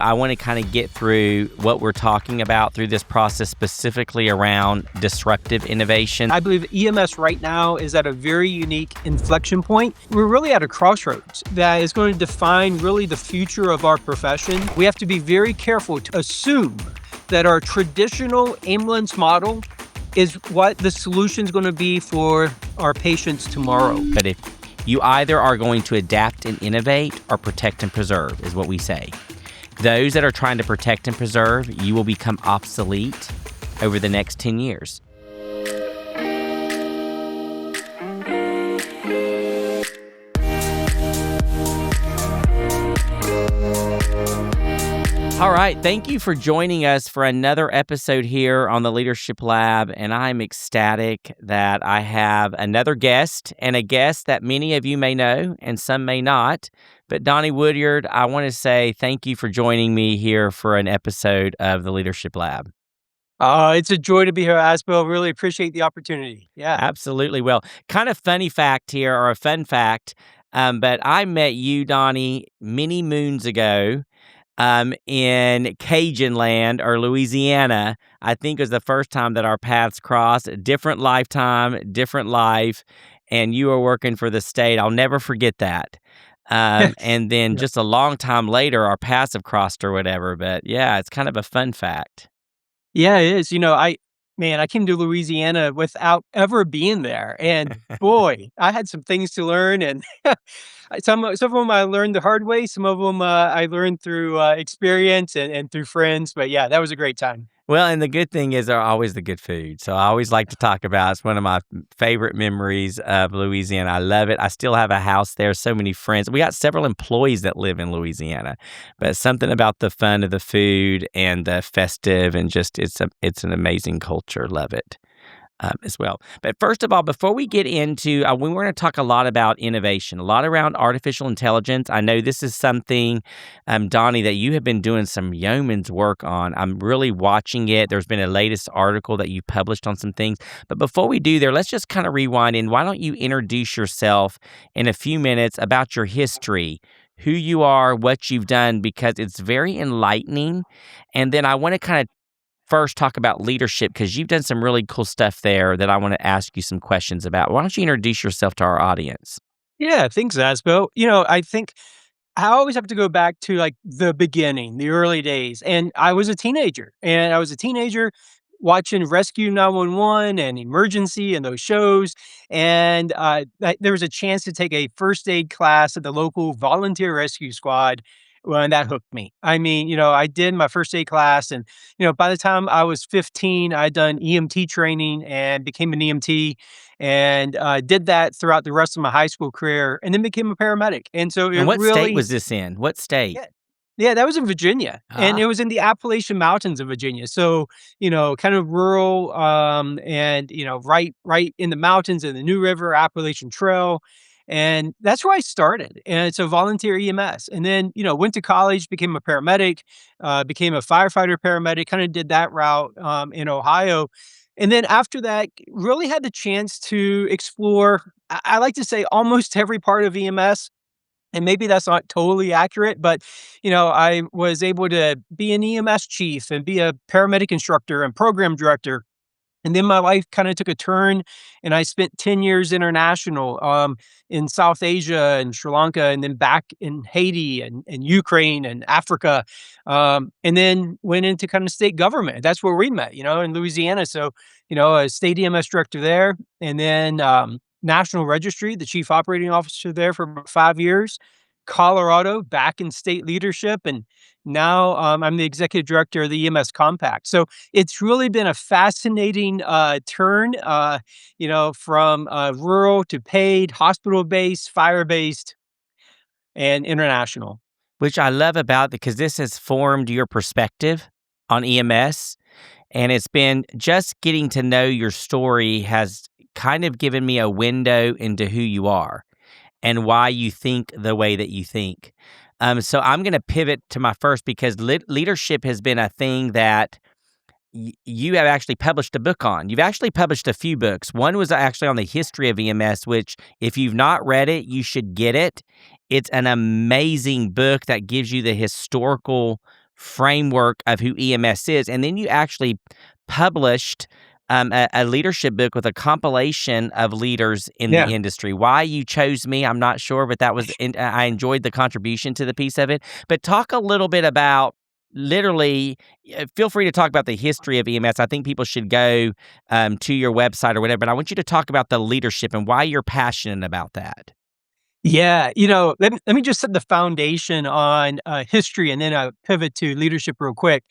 I want to kind of get through what we're talking about through this process, specifically around disruptive innovation. I believe EMS right now is at a very unique inflection point. We're really at a crossroads that is going to define really the future of our profession. We have to be very careful to assume that our traditional ambulance model is what the solution is going to be for our patients tomorrow. But if you either are going to adapt and innovate or protect and preserve, is what we say. Those that are trying to protect and preserve, you will become obsolete over the next 10 years. All right, thank you for joining us for another episode here on the Leadership Lab, and I'm ecstatic that I have another guest, and a guest that many of you may know and some may not. But Donnie Woodyard, I want to say thank you for joining me here for an episode of the Leadership Lab. It's a joy to be here, Asbel. Really appreciate the opportunity. Yeah. Absolutely. Well, kind of funny fact here, or a fun fact, but I met you, Donnie, many moons ago. In Cajun land or Louisiana. I think it was the first time that our paths crossed. Different lifetime, different life, and you were working for the state. I'll never forget that. And then just a long time later, our paths have crossed or whatever. But yeah, it's kind of a fun fact. Yeah, it is. I came to Louisiana without ever being there. And boy, I had some things to learn. And some of them I learned the hard way. Some of them I learned through experience and through friends. But yeah, that was a great time. Well, and the good thing is they're always the good food. So I always like to talk about it's one of my favorite memories of Louisiana. I love it. I still have a house there, so many friends. We got several employees that live in Louisiana, but something about the fun of the food and the festive and just it's an amazing culture. Love it. As well. But first of all, before we get into, we're going to talk a lot about innovation, a lot around artificial intelligence. I know this is something, Donnie, that you have been doing some yeoman's work on. I'm really watching it. There's been a latest article that you published on some things. But before we do there, let's just kind of rewind in. Why don't you introduce yourself in a few minutes about your history, who you are, what you've done, because it's very enlightening. And then I want to kind of first talk about leadership, because you've done some really cool stuff there that I want to ask you some questions about. Why don't you introduce yourself to our audience? Yeah, thanks, Asbel. I think I always have to go back to like the beginning, the early days. And I was a teenager watching Rescue 911 and Emergency and those shows. And there was a chance to take a first aid class at the local volunteer rescue squad. Well, and that hooked me. I did my first aid class, and by the time I was 15, I'd done EMT training and became an EMT, and did that throughout the rest of my high school career, and then became a paramedic. And so, And what state was this in? What state? Yeah, that was in Virginia, and it was in the Appalachian Mountains of Virginia. So, kind of rural, and right in the mountains in the New River Appalachian Trail. And that's where I started. And it's a volunteer EMS. And then, went to college, became a paramedic, became a firefighter-paramedic, kind of did that route in Ohio. And then after that, really had the chance to explore, I like to say, almost every part of EMS. And maybe that's not totally accurate, but, I was able to be an EMS chief and be a paramedic instructor and program director. And then my life kind of took a turn, and I spent 10 years international in South Asia and Sri Lanka, and then back in Haiti and Ukraine and Africa, and then went into kind of state government. That's where we met, in Louisiana. So, a state EMS director there, and then National Registry, the chief operating officer there for about 5 years. Colorado, back in state leadership, and now I'm the executive director of the EMS Compact. So it's really been a fascinating turn, from rural to paid, hospital-based, fire-based, and international. Which I love about, because this has formed your perspective on EMS, and it's been just getting to know your story has kind of given me a window into who you are and why you think the way that you think. So I'm going to pivot to my first, because leadership has been a thing that you have actually published a book on. You've actually published a few books. One was actually on the history of EMS, which if you've not read it, you should get it. It's an amazing book that gives you the historical framework of who EMS is. And then you actually published a leadership book with a compilation of leaders in Yeah. the industry. Why you chose me, I'm not sure, but I enjoyed the contribution to the piece of it. But talk a little bit about literally, feel free to talk about the history of EMS. I think people should go to your website or whatever, but I want you to talk about the leadership and why you're passionate about that. Yeah, let me just set the foundation on, history, and then I'll pivot to leadership real quick.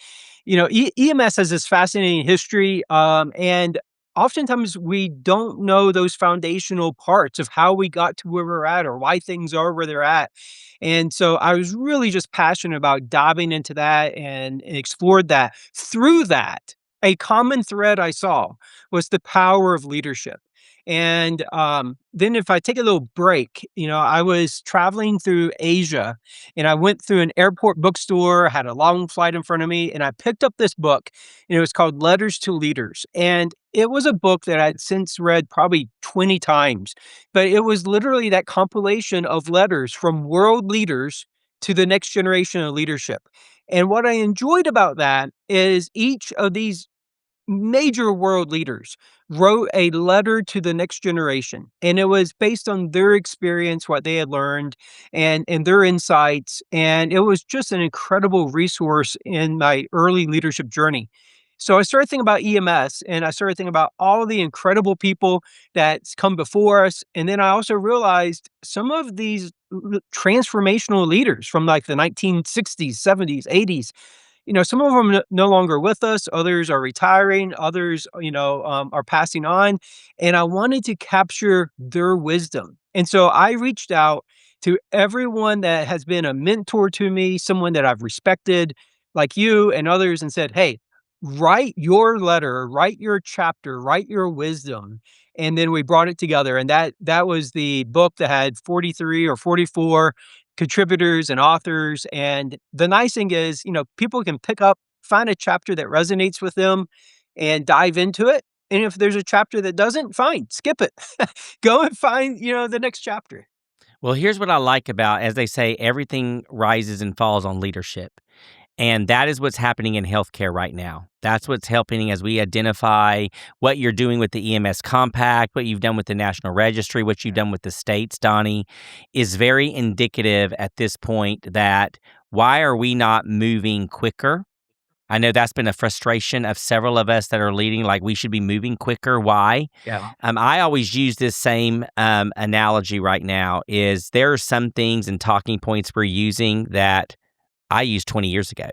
EMS has this fascinating history, and oftentimes we don't know those foundational parts of how we got to where we're at or why things are where they're at. And so I was really just passionate about diving into that and explored that. Through that, a common thread I saw was the power of leadership. And then if I take a little break, I was traveling through Asia and I went through an airport bookstore, had a long flight in front of me, and I picked up this book. And it was called Letters to Leaders. And it was a book that I'd since read probably 20 times, but it was literally that compilation of letters from world leaders to the next generation of leadership. And what I enjoyed about that is each of these major world leaders wrote a letter to the next generation, and it was based on their experience, what they had learned, and their insights, and it was just an incredible resource in my early leadership journey. So I started thinking about EMS, and I started thinking about all the incredible people that's come before us, and then I also realized some of these transformational leaders from like the 1960s, 70s, 80s, some of them no longer with us, others are retiring, others, are passing on, and I wanted to capture their wisdom. And so I reached out to everyone that has been a mentor to me, someone that I've respected, like you and others, and said, "Hey, write your letter, write your chapter, write your wisdom." And then we brought it together, and that was the book that had 43 or 44 contributors and authors. And the nice thing is, people can pick up, find a chapter that resonates with them and dive into it. And if there's a chapter that doesn't, fine, skip it. Go and find, the next chapter. Well, here's what I like about, as they say, everything rises and falls on leadership. And that is what's happening in healthcare right now. That's what's helping as we identify what you're doing with the EMS Compact, what you've done with the National Registry, what you've done with the states, Donnie, is very indicative at this point that why are we not moving quicker? I know that's been a frustration of several of us that are leading, like we should be moving quicker. Why? Yeah. I always use this same analogy right now is there are some things and talking points we're using that I used 20 years ago.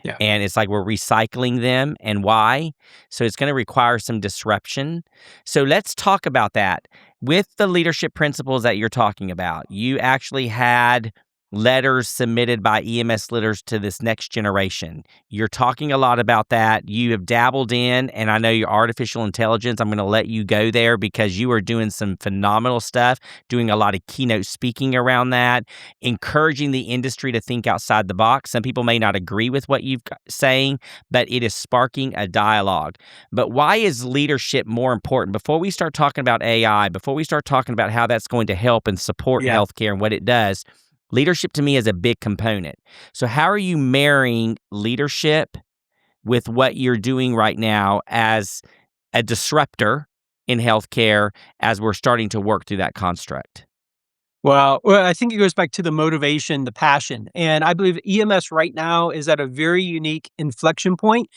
Yeah. And it's like we're recycling them. And why? So it's going to require some disruption. So let's talk about that. With the leadership principles that you're talking about, you actually had letters submitted by EMS leaders to this next generation. You're talking a lot about that. You have dabbled in, and I know your artificial intelligence, I'm going to let you go there because you are doing some phenomenal stuff, doing a lot of keynote speaking around that, encouraging the industry to think outside the box. Some people may not agree with what you're saying, but it is sparking a dialogue. But why is leadership more important? Before we start talking about AI, before we start talking about how that's going to help and support Yeah. healthcare and what it does, leadership to me is a big component. So how are you marrying leadership with what you're doing right now as a disruptor in healthcare as we're starting to work through that construct? Well, I think it goes back to the motivation, the passion. And I believe EMS right now is at a very unique inflection point.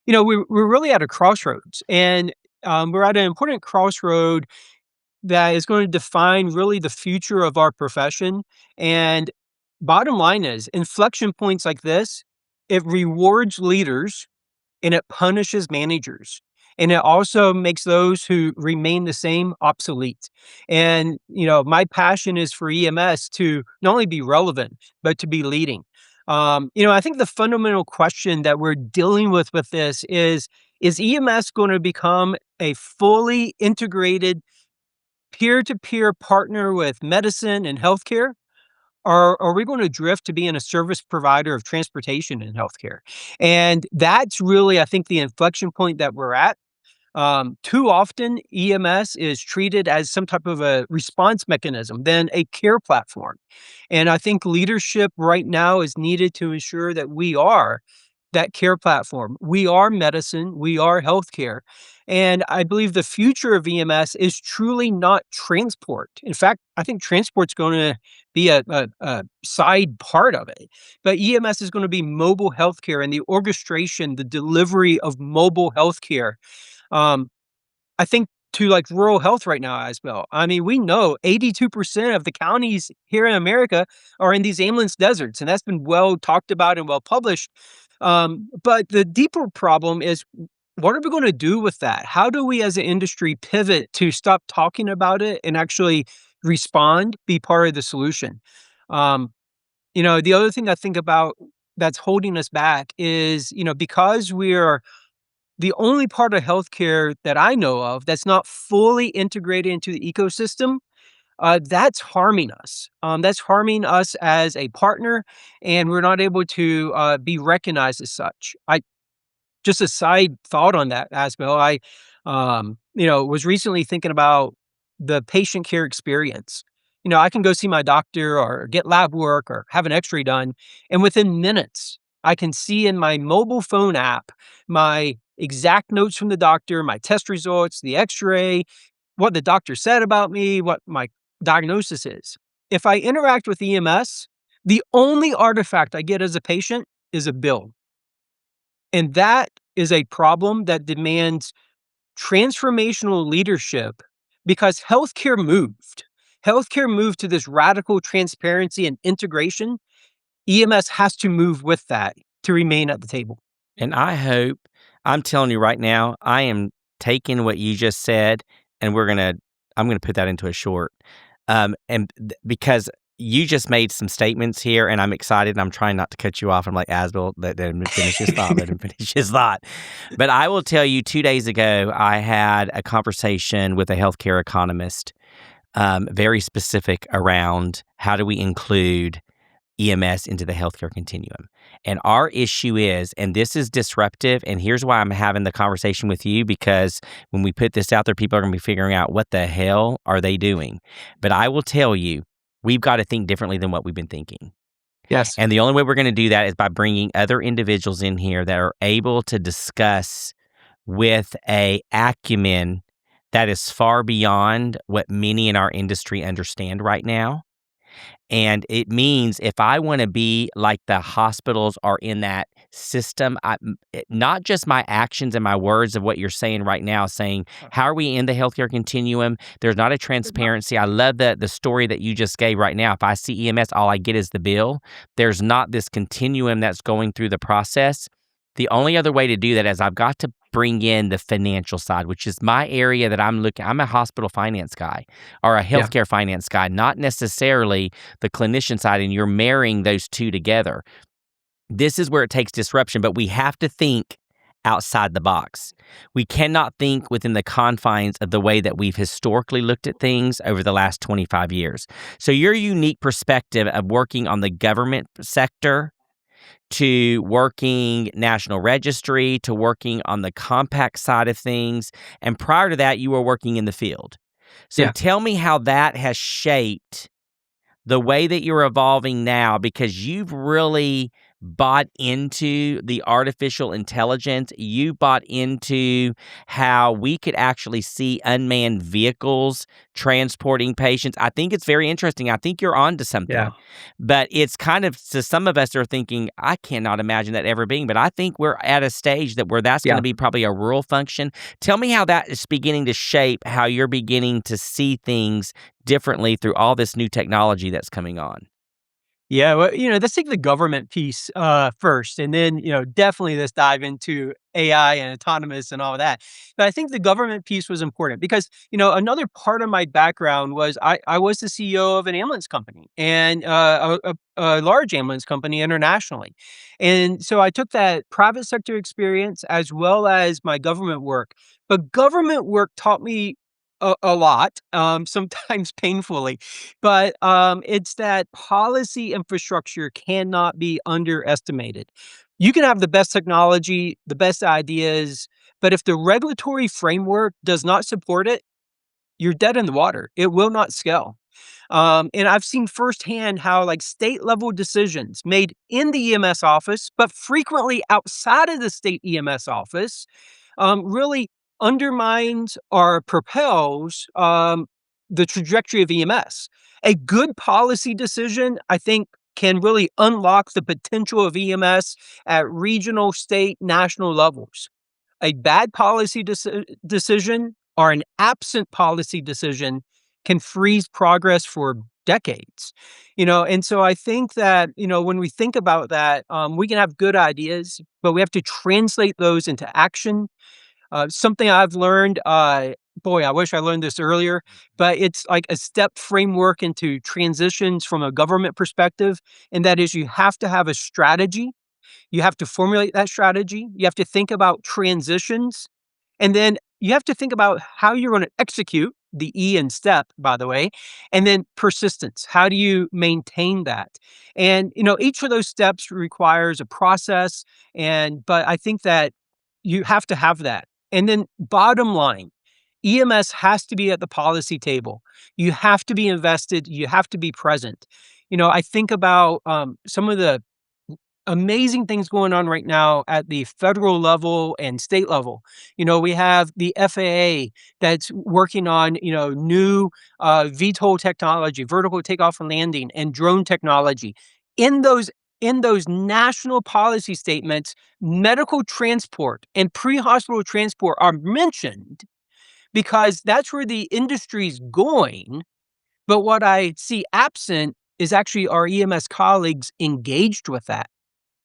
We're really at a crossroads, and we're at an important crossroad that is going to define really the future of our profession. And bottom line is, inflection points like this, it rewards leaders and it punishes managers. And it also makes those who remain the same obsolete. And, my passion is for EMS to not only be relevant, but to be leading. I think the fundamental question that we're dealing with this is EMS going to become a fully integrated peer-to-peer partner with medicine and healthcare? Or are we going to drift to being a service provider of transportation in healthcare? And that's really, I think, the inflection point that we're at. Too often, EMS is treated as some type of a response mechanism than a care platform. And I think leadership right now is needed to ensure that we are that care platform. We are medicine, we are healthcare. And I believe the future of EMS is truly not transport. In fact, I think transport's going to be a side part of it. But EMS is going to be mobile healthcare and the orchestration, the delivery of mobile healthcare. Um, I think to, like, rural health right now, Asbel. I mean, we know 82% of the counties here in America are in these ambulance deserts, and that's been well talked about and well published. But the deeper problem is, what are we gonna do with that? How do we as an industry pivot to stop talking about it and actually respond, be part of the solution? Um, the other thing I think about that's holding us back is, because we are the only part of healthcare that I know of that's not fully integrated into the ecosystem, that's harming us. That's harming us as a partner, and we're not able to be recognized as such. I Just a side thought on that, Asbel. Was recently thinking about the patient care experience. I can go see my doctor or get lab work or have an x-ray done, and within minutes, I can see in my mobile phone app my exact notes from the doctor, my test results, the x-ray, what the doctor said about me, what my diagnosis is. If I interact with EMS, the only artifact I get as a patient is a bill. And that is a problem that demands transformational leadership because healthcare moved. Healthcare moved to this radical transparency and integration. EMS has to move with that to remain at the table. And I'm telling you right now, I am taking what you just said, and I'm gonna put that into a short. Because you just made some statements here, and I'm excited, and I'm trying not to cut you off. I'm like, Asbel, let him finish his thought. Let him finish his thought. But I will tell you, 2 days ago, I had a conversation with a healthcare economist, very specific around how do we include EMS into the healthcare continuum. And our issue is, and this is disruptive, and here's why I'm having the conversation with you, because when we put this out there, people are going to be figuring out what the hell are they doing. But I will tell you, we've got to think differently than what we've been thinking. Yes. And the only way we're going to do that is by bringing other individuals in here that are able to discuss with a acumen that is far beyond what many in our industry understand right now. And it means if I want to be like the hospitals are in that system, not just my actions and my words of what you're saying right now, saying, how are we in the healthcare continuum? There's not a transparency. I love the story that you just gave right now. If I see EMS, all I get is the bill. There's not this continuum that's going through the process. The only other way to do that is I've got to bring in the financial side, which is my area that I'm a hospital finance guy or a Yeah. healthcare finance guy, not necessarily the clinician side, and you're marrying those two together. This is where it takes disruption, but we have to think outside the box. We cannot think within the confines of the way that we've historically looked at things over the last 25 years. So your unique perspective of working on the government sector to working National Registry, to working on the compact side of things. And prior to that, you were working in the field. So Yeah. tell me how that has shaped the way that you're evolving now, because you've really bought into the artificial intelligence. You bought into how we could actually see unmanned vehicles transporting patients. I think it's very interesting. I think you're onto something. Yeah. But it's kind of, so some of us are thinking, I cannot imagine that ever being. But I think we're at a stage where that's going Yeah. to be probably a rural function. Tell me how that is beginning to shape how you're beginning to see things differently through all this new technology that's coming on. Yeah, well, let's take the government piece first, and then definitely let's dive into AI and autonomous and all that. But I think the government piece was important because another part of my background was I was the CEO of an ambulance company and a large ambulance company internationally, and so I took that private sector experience as well as my government work. But government work taught me a lot, sometimes painfully, but, it's that policy infrastructure cannot be underestimated. You can have the best technology, the best ideas, but if the regulatory framework does not support it, you're dead in the water. It will not scale. And I've seen firsthand how like state level decisions made in the EMS office, but frequently outside of the state EMS office, really undermines or propels the trajectory of EMS. A good policy decision, I think, can really unlock the potential of EMS at regional, state, national levels. A bad policy decision or an absent policy decision can freeze progress for decades. And so I think that, when we think about that, we can have good ideas, but we have to translate those into action. Something I've learned, boy, I wish I learned this earlier, but it's like a step framework into transitions from a government perspective. And that is, you have to have a strategy. You have to formulate that strategy. You have to think about transitions. And then you have to think about how you're going to execute the E in step, by the way, and then persistence. How do you maintain that? And, each of those steps requires a process. But I think that you have to have that. And then bottom line, EMS has to be at the policy table. You have to be invested. You have to be present. I think about some of the amazing things going on right now at the federal level and state level. We have the FAA that's working on, new VTOL technology, vertical takeoff and landing, and drone technology. In those national policy statements, medical transport and pre-hospital transport are mentioned because that's where the industry's going. But what I see absent is actually our EMS colleagues engaged with that.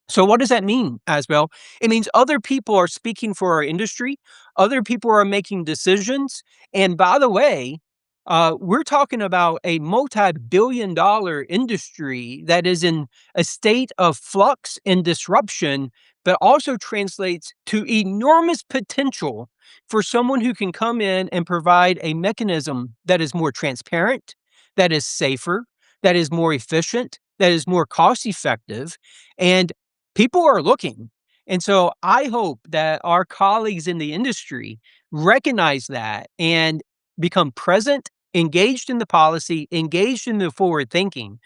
So what does that mean, Asbel? It means other people are speaking for our industry. Other people are making decisions. And by the way, we're talking about a multi-billion-dollar industry that is in a state of flux and disruption, but also translates to enormous potential for someone who can come in and provide a mechanism that is more transparent, that is safer, that is more efficient, that is more cost-effective. And people are looking. And so I hope that our colleagues in the industry recognize that and become present, engaged in the policy, engaged in the forward thinking,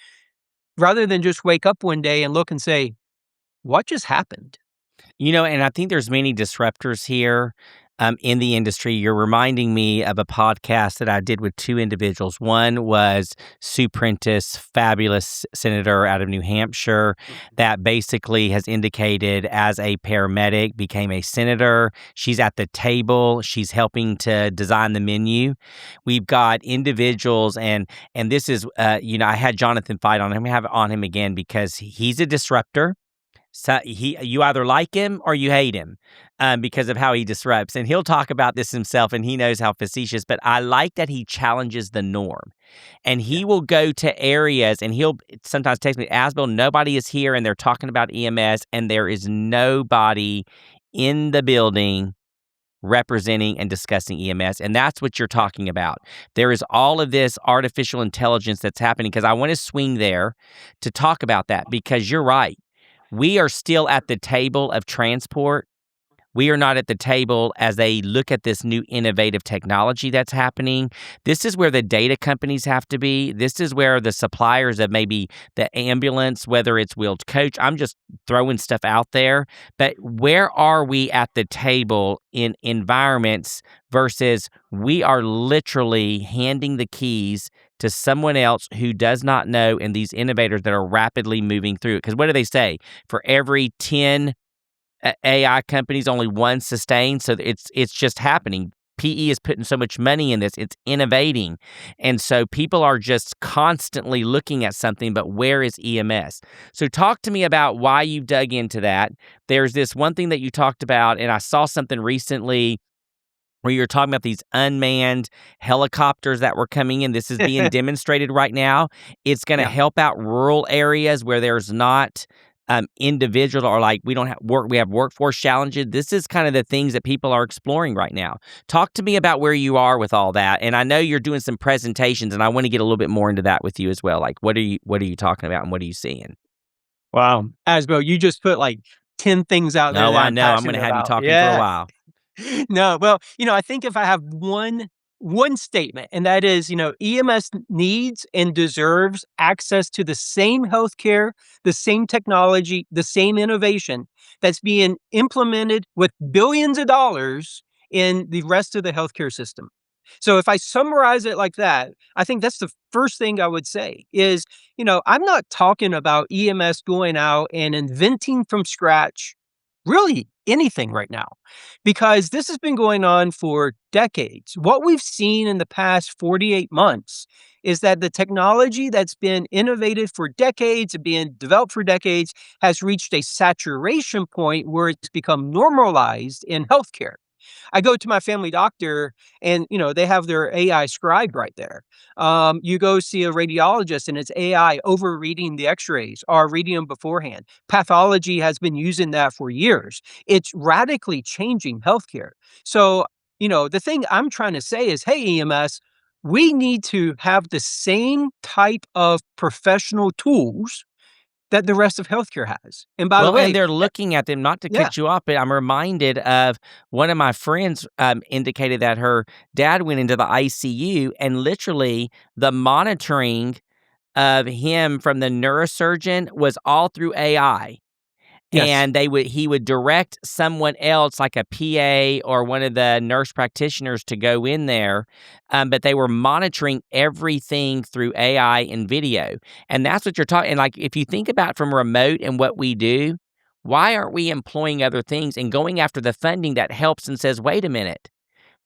rather than just wake up one day and look and say, what just happened? And I think there's many disruptors here in the industry. You're reminding me of a podcast that I did with two individuals. One was Sue Prentice, fabulous senator out of New Hampshire, that basically has indicated as a paramedic, became a senator. She's at the table. She's helping to design the menu. We've got individuals, and this is, I had Jonathan Fight on him. I have on him again because he's a disruptor. So you either like him or you hate him because of how he disrupts. And he'll talk about this himself, and he knows how facetious, but I like that he challenges the norm. And he will go to areas, and he'll sometimes text me, Asbel, nobody is here, and they're talking about EMS, and there is nobody in the building representing and discussing EMS. And that's what you're talking about. There is all of this artificial intelligence that's happening, because I want to swing there to talk about that, because you're right. We are still at the table of transport. We are not at the table as they look at this new innovative technology that's happening. This is where the data companies have to be. This is where the suppliers of maybe the ambulance, whether it's wheeled coach, I'm just throwing stuff out there. But where are we at the table in environments versus we are literally handing the keys to someone else who does not know, and these innovators that are rapidly moving through it? Because what do they say? For every 10 AI companies, only one sustains. So it's just happening. PE is putting so much money in this. It's innovating. And so people are just constantly looking at something, but where is EMS? So talk to me about why you dug into that. There's this one thing that you talked about, and I saw something recently where you're talking about these unmanned helicopters that were coming in. This is being demonstrated right now. It's going to help out rural areas where there's not individual, or like we don't have we have workforce challenges. This is kind of the things that people are exploring right now. Talk to me about where you are with all that. And I know you're doing some presentations, and I want to get a little bit more into that with you as well. Like what are you talking about, and what are you seeing? Wow. Asbel, you just put like 10 things out there No, that I I'm know. I'm gonna passionate have you about. talking for a Yeah. while. No, well, I think if I have one statement, and that is, EMS needs and deserves access to the same healthcare, the same technology, the same innovation that's being implemented with billions of dollars in the rest of the healthcare system. So if I summarize it like that, I think that's the first thing I would say is, I'm not talking about EMS going out and inventing from scratch really anything right now, because this has been going on for decades. What we've seen in the past 48 months is that the technology that's been innovated for decades and being developed for decades has reached a saturation point where it's become normalized in healthcare. I go to my family doctor and, they have their AI scribe right there. You go see a radiologist and it's AI over reading the x-rays or reading them beforehand. Pathology has been using that for years. It's radically changing healthcare. So, the thing I'm trying to say is, hey, EMS, we need to have the same type of professional tools that the rest of healthcare has. And by the Well, and way, they're looking at them, not to yeah, cut you off, but I'm reminded of one of my friends, indicated that her dad went into the ICU, and literally the monitoring of him from the neurosurgeon was all through AI. yes. And he would direct someone else, like a PA or one of the nurse practitioners, to go in there, but they were monitoring everything through AI and video, and that's what you're talking. And like, if you think about from remote and what we do, why aren't we employing other things and going after the funding that helps and says, "Wait a minute,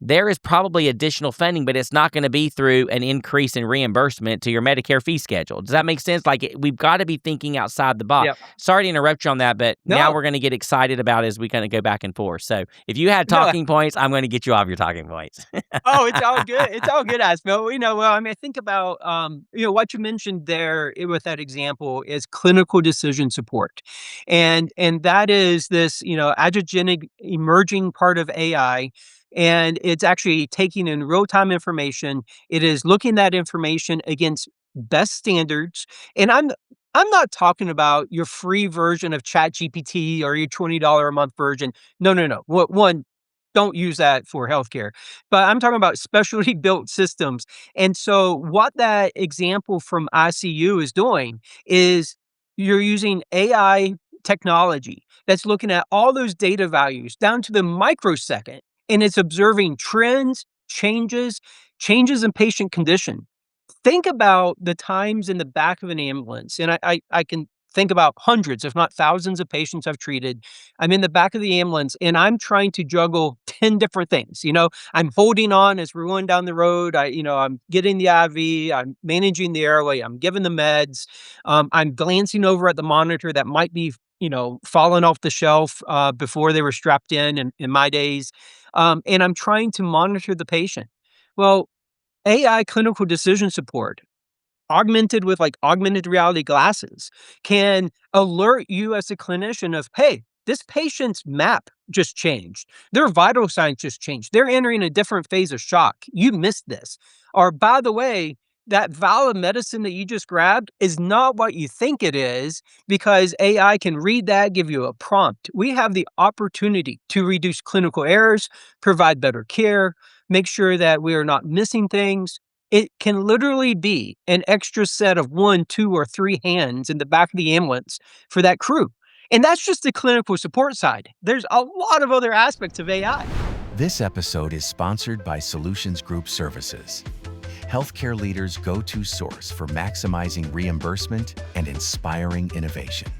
there is probably additional funding, but it's not gonna be through an increase in reimbursement to your Medicare fee schedule." Does that make sense? Like, we've gotta be thinking outside the box. Yep. Sorry to interrupt you on that, but now No, we're gonna get excited about as we kinda go back and forth. So, if you had no. talking points, I'm gonna get you off your talking points. Oh, it's all good. It's all good, Asbel. Well, I mean, I think about, what you mentioned there with that example is clinical decision support. And that is this, adjugenic emerging part of AI. And it's actually taking in real-time information. It is looking that information against best standards. And I'm not talking about your free version of ChatGPT or your $20 a month version. No, no, no. One, don't use that for healthcare. But I'm talking about specialty built systems. And so what that example from ICU is doing is you're using AI technology that's looking at all those data values down to the microsecond, and it's observing trends, changes in patient condition. Think about the times in the back of an ambulance, and I can think about hundreds, if not thousands of patients I've treated. I'm in the back of the ambulance, and I'm trying to juggle 10 different things, I'm holding on as we're going down the road, I'm getting the IV, I'm managing the airway, I'm giving the meds, I'm glancing over at the monitor that might be, falling off the shelf, before they were strapped in my days, and I'm trying to monitor the patient. Well, AI clinical decision support, augmented with like augmented reality glasses, can alert you as a clinician of, hey, this patient's map just changed. Their vital signs just changed. They're entering a different phase of shock. You missed this. Or, by the way, that vial of medicine that you just grabbed is not what you think it is, because AI can read that, give you a prompt. We have the opportunity to reduce clinical errors, provide better care, make sure that we are not missing things. It can literally be an extra set of 1, 2, or 3 hands in the back of the ambulance for that crew. And that's just the clinical support side. There's a lot of other aspects of AI. This episode is sponsored by Solutions Group Services, healthcare leaders' go-to source for maximizing reimbursement and inspiring innovation.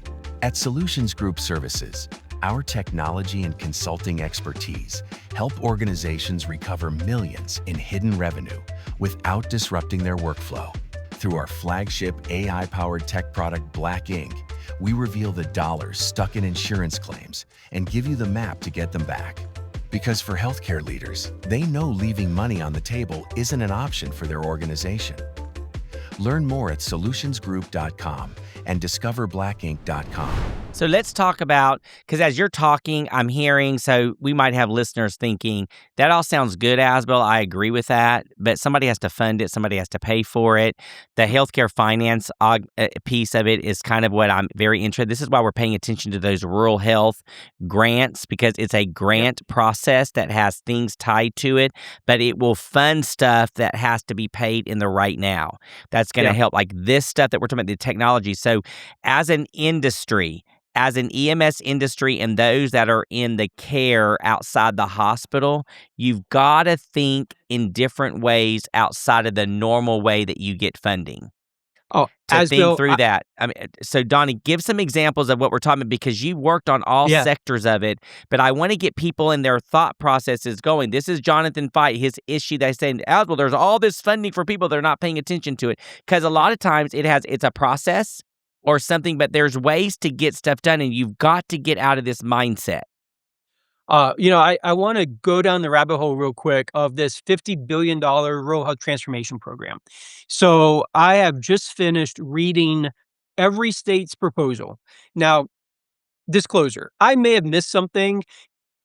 At Solutions Group Services, our technology and consulting expertise help organizations recover millions in hidden revenue without disrupting their workflow. Through our flagship AI-powered tech product, Black Ink, we reveal the dollars stuck in insurance claims and give you the map to get them back. Because for healthcare leaders, they know leaving money on the table isn't an option for their organization. Learn more at solutionsgroup.com and discoverblackink.com. So let's talk about, because as you're talking, I'm hearing, so we might have listeners thinking, that all sounds good, Asbel. I agree with that, but somebody has to fund it. Somebody has to pay for it. The healthcare finance piece of it is kind of what I'm very interested. This is why we're paying attention to those rural health grants, because it's a grant process that has things tied to it, but it will fund stuff that has to be paid in the right now. That's going to help, like this stuff that we're talking about, the technology. So as an industry, as an EMS industry and those that are in the care outside the hospital, you've got to think in different ways outside of the normal way that you get funding. Oh, To Asbel, think through that. I mean, so Donnie, give some examples of what we're talking about, because you worked on all sectors of it, but I want to get people in their thought processes going. This is Jonathan Fight, his issue. They say, Asbel, there's all this funding for people that are not paying attention to it, because a lot of times it's a process or something, but there's ways to get stuff done, and you've got to get out of this mindset. I want to go down the rabbit hole real quick of this $50 billion rural health transformation program. So I have just finished reading every state's proposal. Now, disclosure, I may have missed something.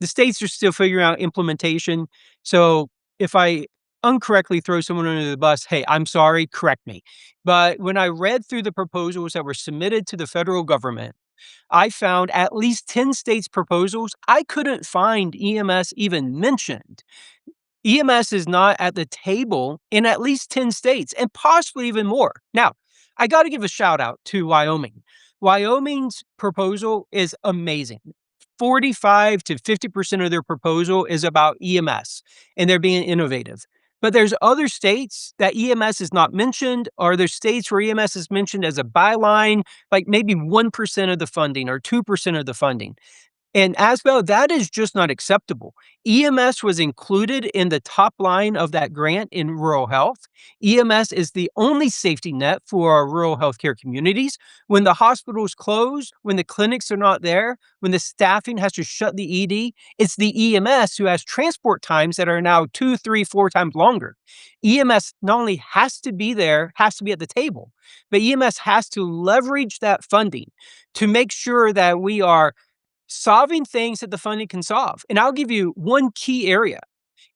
The states are still figuring out implementation. So if I incorrectly throw someone under the bus, hey, I'm sorry, correct me. But when I read through the proposals that were submitted to the federal government, I found at least 10 states' proposals. I couldn't find EMS even mentioned. EMS is not at the table in at least 10 states and possibly even more. Now, I got to give a shout out to Wyoming. Wyoming's proposal is amazing. 45 to 50% of their proposal is about EMS, and they're being innovative. But there's other states that EMS is not mentioned, or there's states where EMS is mentioned as a byline, like maybe 1% of the funding or 2% of the funding. And Asbel, that is just not acceptable. EMS was included in the top line of that grant in rural health. EMS is the only safety net for our rural healthcare communities. When the hospitals close, when the clinics are not there, when the staffing has to shut the ED, it's the EMS who has transport times that are now 2, 3, 4 times longer. EMS not only has to be there, has to be at the table, but EMS has to leverage that funding to make sure that we are solving things that the funding can solve. And I'll give you one key area.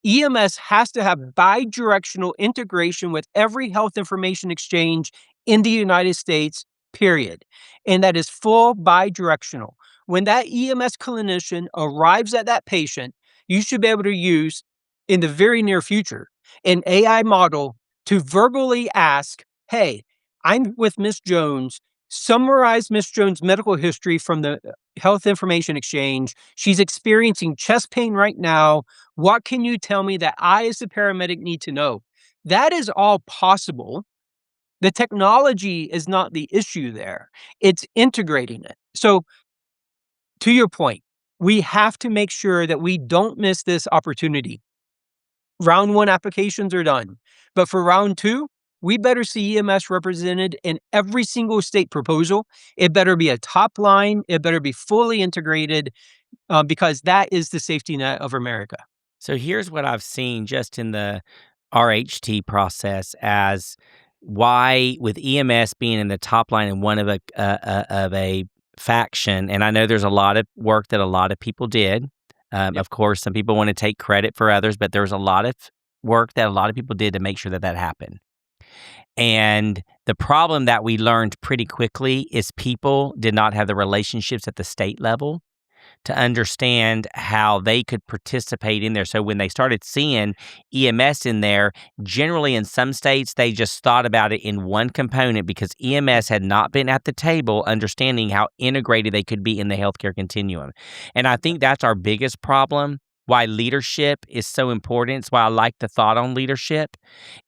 EMS has to have bidirectional integration with every health information exchange in the United States, period. And that is full bidirectional. When that EMS clinician arrives at that patient, you should be able to use, in the very near future, an AI model to verbally ask, hey, I'm with Miss Jones. Summarize Miss Jones' medical history from the health information exchange. She's experiencing chest pain right now. What can you tell me that I, as a paramedic, need to know? That is all possible. The technology is not the issue there. It's integrating it. So, to your point, we have to make sure that we don't miss this opportunity. Round 1 applications are done. But for round 2, we better see EMS represented in every single state proposal. It better be a top line. It better be fully integrated, because that is the safety net of America. So here's what I've seen just in the RHT process as why, with EMS being in the top line and one of a faction, and I know there's a lot of work that a lot of people did. Of course, some people want to take credit for others, but there's a lot of work that a lot of people did to make sure that that happened. And the problem that we learned pretty quickly is people did not have the relationships at the state level to understand how they could participate in there. So when they started seeing EMS in there, generally in some states, they just thought about it in one component because EMS had not been at the table understanding how integrated they could be in the healthcare continuum. And I think that's our biggest problem. Why leadership is so important. It's why I like the thought on leadership.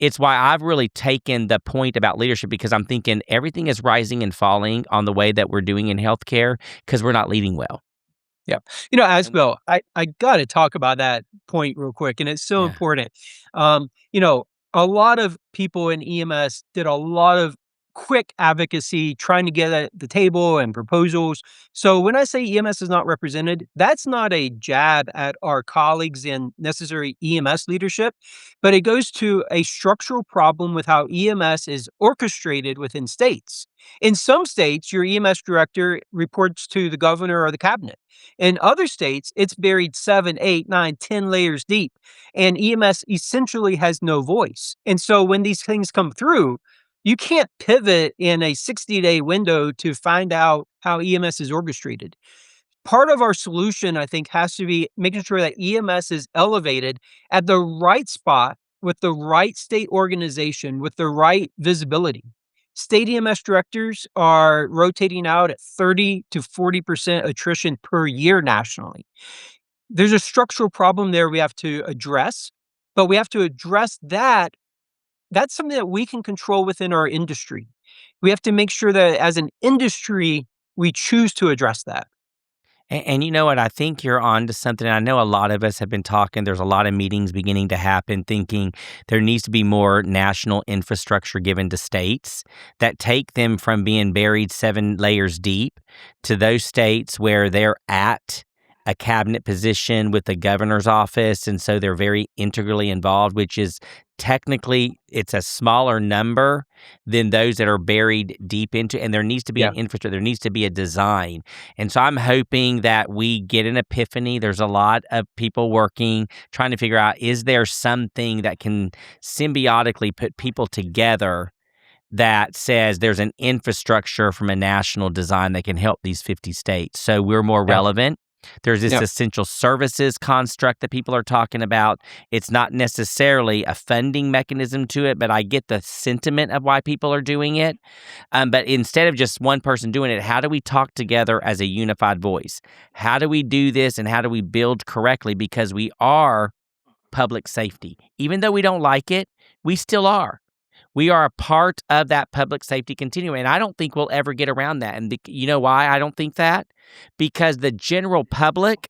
It's why I've really taken the point about leadership, because I'm thinking everything is rising and falling on the way that we're doing in healthcare because we're not leading well. Yeah. Asbel, I got to talk about that point real quick, and it's so important. A lot of people in EMS did a lot of quick advocacy, trying to get at the table and proposals. So when I say EMS is not represented, that's not a jab at our colleagues in necessary EMS leadership, but it goes to a structural problem with how EMS is orchestrated within states. In some states, your EMS director reports to the governor or the cabinet. In other states, it's buried 7, 8, 9, 10 layers deep, and EMS essentially has no voice. And so when these things come through, you can't pivot in a 60-day window to find out how EMS is orchestrated. Part of our solution, I think, has to be making sure that EMS is elevated at the right spot with the right state organization, with the right visibility. State EMS directors are rotating out at 30 to 40% attrition per year nationally. There's a structural problem there we have to address, but we have to address that. That's something that we can control within our industry. We have to make sure that as an industry, we choose to address that. And you know what? I think you're on to something. I know a lot of us have been talking. There's a lot of meetings beginning to happen, thinking there needs to be more national infrastructure given to states that take them from being buried 7 layers deep to those states where they're at a cabinet position with the governor's office. And so they're very integrally involved, which is technically it's a smaller number than those that are buried deep into. And there needs to be Yeah. an infrastructure. There needs to be a design. And so I'm hoping that we get an epiphany. There's a lot of people working, trying to figure out, is there something that can symbiotically put people together that says there's an infrastructure from a national design that can help these 50 states so we're more Yeah. relevant. There's this Yeah. essential services construct that people are talking about. It's not necessarily a funding mechanism to it, but I get the sentiment of why people are doing it. But instead of just one person doing it, how do we talk together as a unified voice? How do we do this and how do we build correctly? Because we are public safety. Even though we don't like it, we still are. We are a part of that public safety continuum, and I don't think we'll ever get around that. And you know why I don't think that? Because the general public,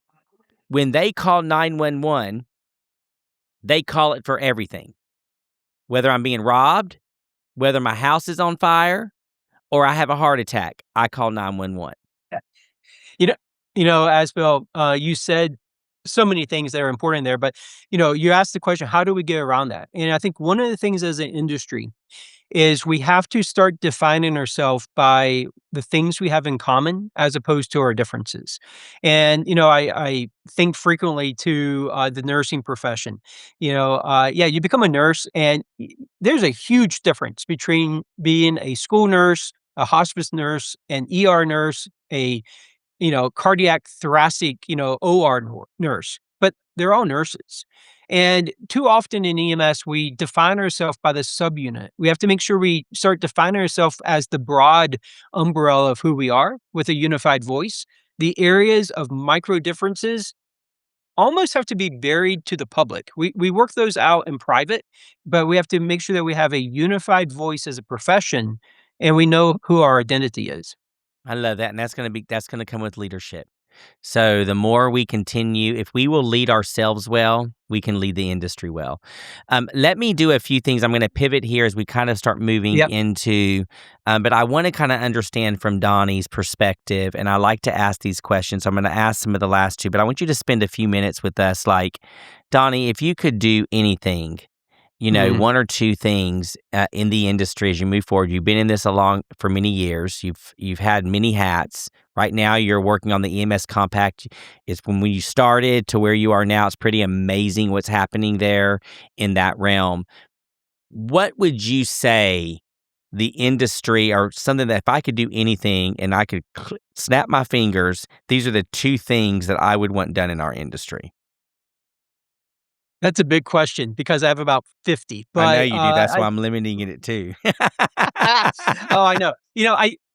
when they call 911, they call it for everything. Whether I'm being robbed, whether my house is on fire, or I have a heart attack, I call 911. You know, Asbel, you said so many things that are important there, but you asked the question, how do we get around that? And I think one of the things as an industry is we have to start defining ourselves by the things we have in common as opposed to our differences. And I think frequently to the nursing profession. Yeah, you become a nurse, and there's a huge difference between being a school nurse, a hospice nurse, an ER nurse, a cardiac thoracic, OR nurse, but they're all nurses. And too often in EMS, we define ourselves by the subunit. We have to make sure we start defining ourselves as the broad umbrella of who we are with a unified voice. The areas of micro differences almost have to be buried to the public. We work those out in private, but we have to make sure that we have a unified voice as a profession and we know who our identity is. I love that, and that's gonna come with leadership. So the more we continue, if we will lead ourselves well, we can lead the industry well. Let me do a few things. I'm going to pivot here as we kind of start moving Yep. into, but I want to kind of understand from Donnie's perspective, and I like to ask these questions. So I'm going to ask some of the last two, but I want you to spend a few minutes with us. Like, Donnie, if you could do anything, Mhm. one or two things in the industry as you move forward. You've been in this along for many years. You've had many hats. Right now, you're working on the EMS Compact. It's when you started to where you are now. It's pretty amazing what's happening there in that realm. What would you say the industry or something that if I could do anything and I could snap my fingers, these are the two things that I would want done in our industry? That's a big question because I have about 50, I know but, you do. That's why I I'm limiting it too. oh, I know.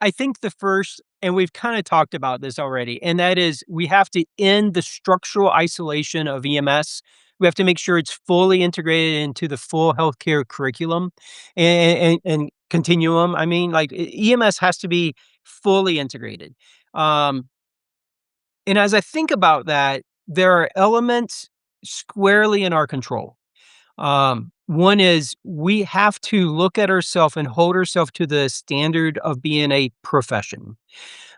I think the first and we've kinda talked about this already, and that is we have to end the structural isolation of EMS. We have to make sure it's fully integrated into the full healthcare curriculum and continuum. I mean, like, EMS has to be fully integrated. Um, and as I think about that, there are elements squarely in our control. One is we have to look at ourselves and hold ourselves to the standard of being a profession.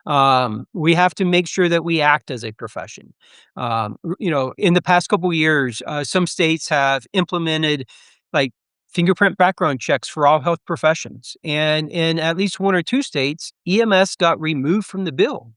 We have to make sure that we act as a profession. In the past couple of years, some states have implemented like fingerprint background checks for all health professions, and in at least one or two states, EMS got removed from the bill.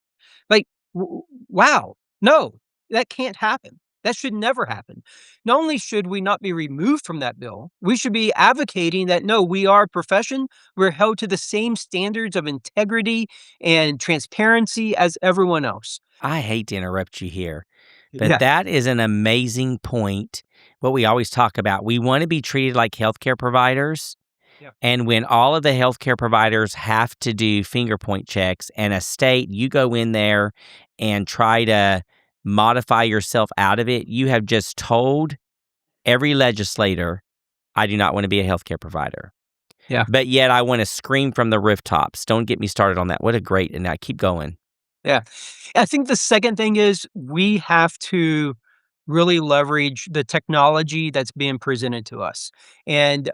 Like, wow, no, that can't happen. That should never happen. Not only should we not be removed from that bill, we should be advocating that no, we are a profession. We're held to the same standards of integrity and transparency as everyone else. I hate to interrupt you here, but Yeah. that is an amazing point. What we always talk about, we want to be treated like healthcare providers. Yeah. And when all of the healthcare providers have to do finger point checks and a state, you go in there and try to modify yourself out of it, you have just told every legislator, I do not want to be a healthcare provider. Yeah. But yet I want to scream from the rooftops. Don't get me started on that. What a great, and I keep going. Yeah. I think the second thing is we have to really leverage the technology that's being presented to us. And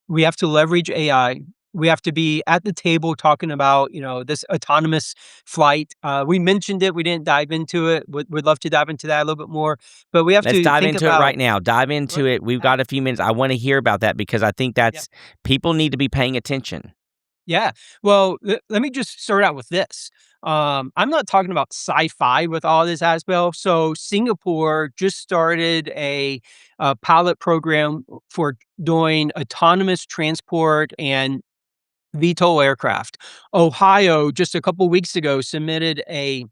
we have to leverage AI. We have to be at the table talking about, this autonomous flight. We mentioned it. We didn't dive into it. We'd love to dive into that a little bit more. But we have Let's to dive think into it about right now. Dive into it. We've got a few minutes. I want to hear about that because I think that's people need to be paying attention. Yeah. Well, let me just start out with this. I'm not talking about sci-fi with all this, Asbel. So Singapore just started a pilot program for doing autonomous transport and VTOL aircraft. Ohio, just a couple weeks ago, submitted a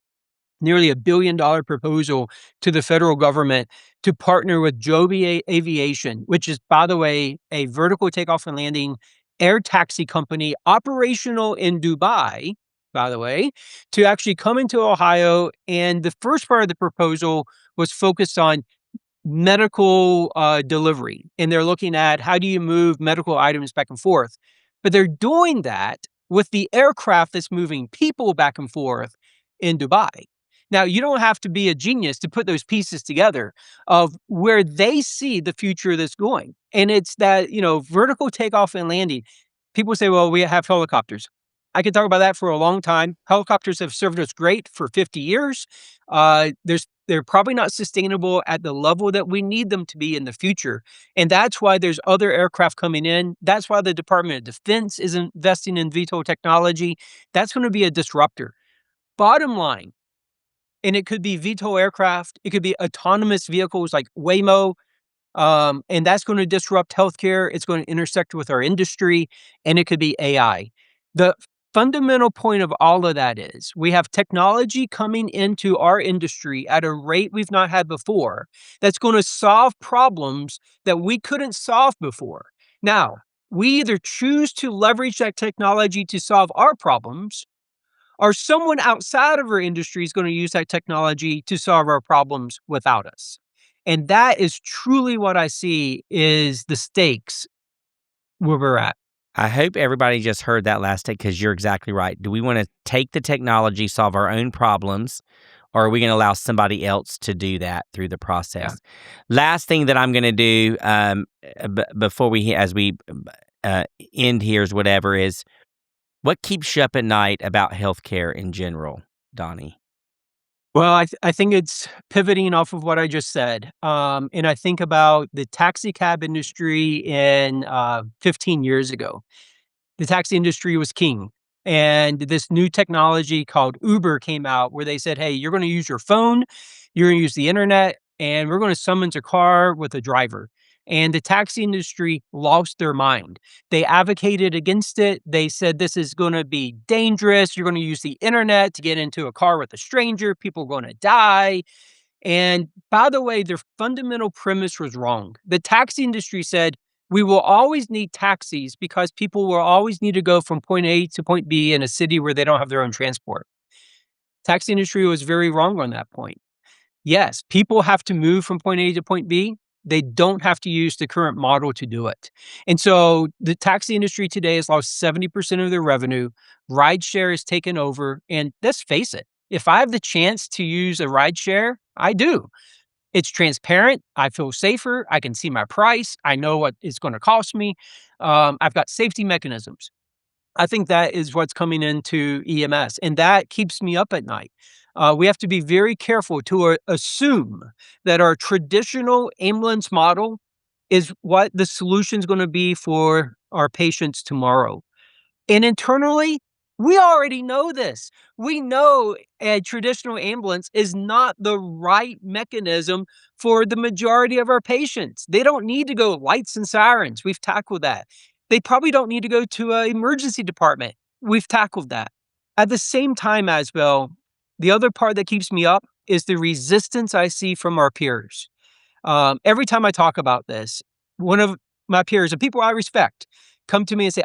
nearly $1 billion proposal to the federal government to partner with Joby Aviation, which is, by the way, a vertical takeoff and landing air taxi company operational in Dubai, by the way, to actually come into Ohio. And the first part of the proposal was focused on medical delivery. And they're looking at how do you move medical items back and forth. But they're doing that with the aircraft that's moving people back and forth in Dubai. Now, you don't have to be a genius to put those pieces together of where they see the future that's going. And it's that, vertical takeoff and landing. People say, well, we have helicopters. I could talk about that for a long time. Helicopters have served us great for 50 years. They're probably not sustainable at the level that we need them to be in the future. And that's why there's other aircraft coming in. That's why the Department of Defense is investing in VTOL technology. That's going to be a disruptor. Bottom line, and it could be VTOL aircraft. It could be autonomous vehicles like Waymo. And that's going to disrupt healthcare. It's going to intersect with our industry, and it could be AI. The fundamental point of all of that is we have technology coming into our industry at a rate we've not had before that's going to solve problems that we couldn't solve before. Now, we either choose to leverage that technology to solve our problems, or someone outside of our industry is going to use that technology to solve our problems without us. And that is truly what I see is the stakes where we're at. I hope everybody just heard that last take because you're exactly right. Do we want to take the technology, solve our own problems, or are we going to allow somebody else to do that through the process? Yeah. Last thing that I'm going to do before as we end here is what keeps you up at night about healthcare in general, Donnie? Well, I think it's pivoting off of what I just said. And I think about the taxi cab industry in 15 years ago. The taxi industry was king. And this new technology called Uber came out where they said, hey, you're going to use your phone, you're going to use the internet, and we're going to summons a car with a driver. And the taxi industry lost their mind. They advocated against it. They said this is going to be dangerous. You're going to use the internet to get into a car with a stranger. People are going to die. And by the way, their fundamental premise was wrong. The taxi industry said, we will always need taxis because people will always need to go from point A to point B in a city where they don't have their own transport. Taxi industry was very wrong on that point. Yes, people have to move from point A to point B. They don't have to use the current model to do it. And so the taxi industry today has lost 70% of their revenue. Rideshare is taken over. And let's face it, if I have the chance to use a rideshare, I do. It's transparent. I feel safer. I can see my price. I know what it's going to cost me. I've got safety mechanisms. I think that is what's coming into EMS, and that keeps me up at night. We have to be very careful to assume that our traditional ambulance model is what the solution is going to be for our patients tomorrow. And internally, we already know this. We know a traditional ambulance is not the right mechanism for the majority of our patients. They don't need to go lights and sirens. We've tackled that. They probably don't need to go to an emergency department. We've tackled that. At the same time, Asbel, the other part that keeps me up is the resistance I see from our peers. Every time I talk about this, one of my peers and people I respect come to me and say,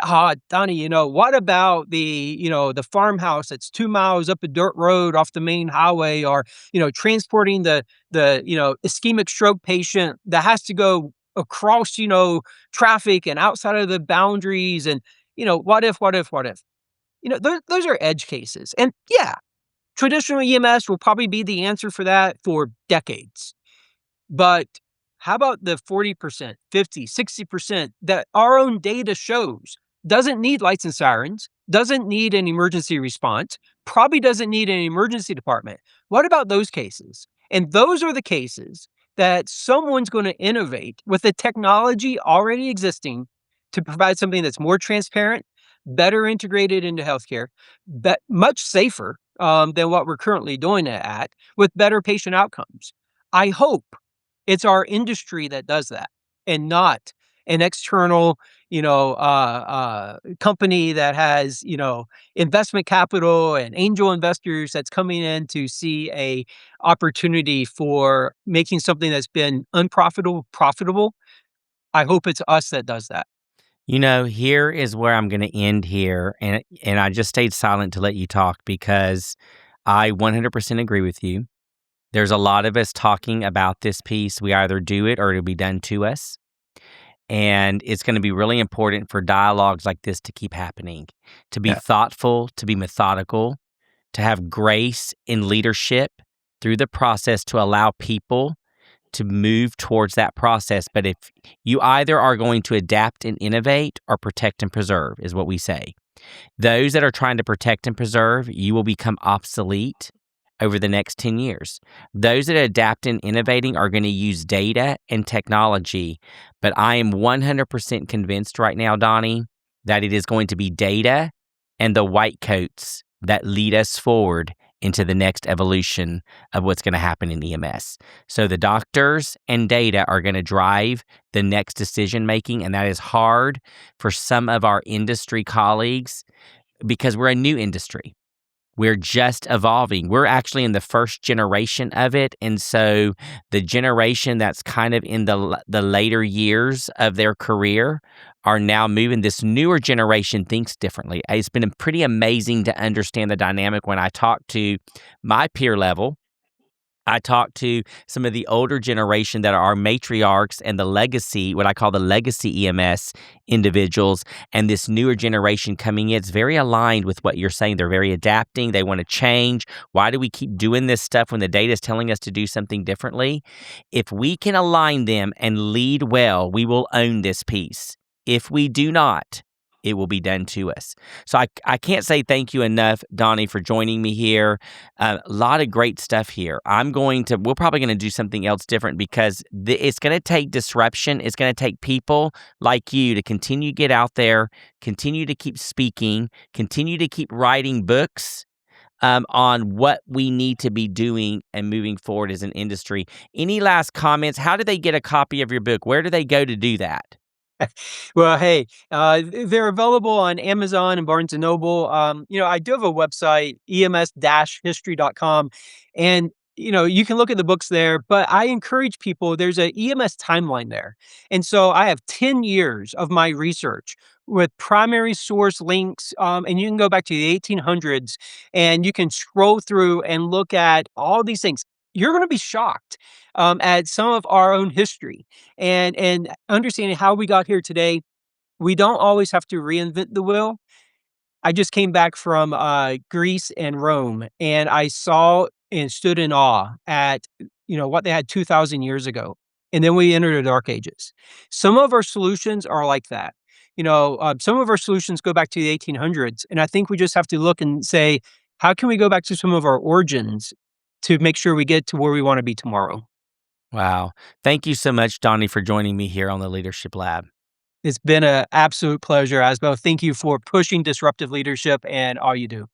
Donnie, what about the farmhouse that's 2 miles up a dirt road off the main highway, or, transporting the ischemic stroke patient that has to go across, traffic and outside of the boundaries. And, what if? Those are edge cases. And yeah, traditional EMS will probably be the answer for that for decades. But how about the 40%, 50, 60% that our own data shows doesn't need lights and sirens, doesn't need an emergency response, probably doesn't need an emergency department? What about those cases? And those are the cases that someone's going to innovate with the technology already existing to provide something that's more transparent, better integrated into healthcare, but much safer than what we're currently doing it at, with better patient outcomes. I hope it's our industry that does that, and not an external, company that has, investment capital and angel investors that's coming in to see a opportunity for making something that's been unprofitable profitable. I hope it's us that does that. Here is where I'm going to end here, and I just stayed silent to let you talk because I 100% agree with you. There's a lot of us talking about this piece. We either do it or it'll be done to us. And it's going to be really important for dialogues like this to keep happening, to be thoughtful, to be methodical, to have grace in leadership through the process to allow people to move towards that process. But if you either are going to adapt and innovate or protect and preserve, is what we say. Those that are trying to protect and preserve, you will become obsolete over the next 10 years. Those that adapt and innovating are going to use data and technology. But I am 100% convinced right now, Donnie, that it is going to be data and the white coats that lead us forward into the next evolution of what's going to happen in EMS. So the doctors and data are going to drive the next decision making, and that is hard for some of our industry colleagues because we're a new industry. We're just evolving. We're actually in the first generation of it, and so the generation that's kind of in the later years of their career are now moving. This newer generation thinks differently. It's been pretty amazing to understand the dynamic when I talk to my peer level. I talk to some of the older generation that are our matriarchs and the legacy, what I call the legacy EMS individuals, and this newer generation coming in. It's very aligned with what you're saying. They're very adapting. They want to change. Why do we keep doing this stuff when the data is telling us to do something differently? If we can align them and lead well, we will own this piece. If we do not, it will be done to us. So I can't say thank you enough, Donnie, for joining me here. A lot of great stuff here. We're probably going to do something else different because it's going to take disruption. It's going to take people like you to continue to get out there, continue to keep speaking, continue to keep writing books on what we need to be doing and moving forward as an industry. Any last comments? How do they get a copy of your book? Where do they go to do that? Well, hey, they're available on Amazon and Barnes & Noble. I do have a website, ems-history.com, and, you can look at the books there, but I encourage people, there's a EMS timeline there. And so I have 10 years of my research with primary source links, and you can go back to the 1800s, and you can scroll through and look at all these things. You're going to be shocked at some of our own history and understanding how we got here today. We don't always have to reinvent the wheel. I just came back from Greece and Rome, and I saw and stood in awe at what they had 2,000 years ago, and then we enter the dark ages. Some of our solutions are like that. Some of our solutions go back to the 1800s, and I think we just have to look and say, how can we go back to some of our origins to make sure we get to where we want to be tomorrow? Wow. Thank you so much, Donnie, for joining me here on the Leadership Lab. It's been an absolute pleasure, Asbel. Thank you for pushing disruptive leadership and all you do.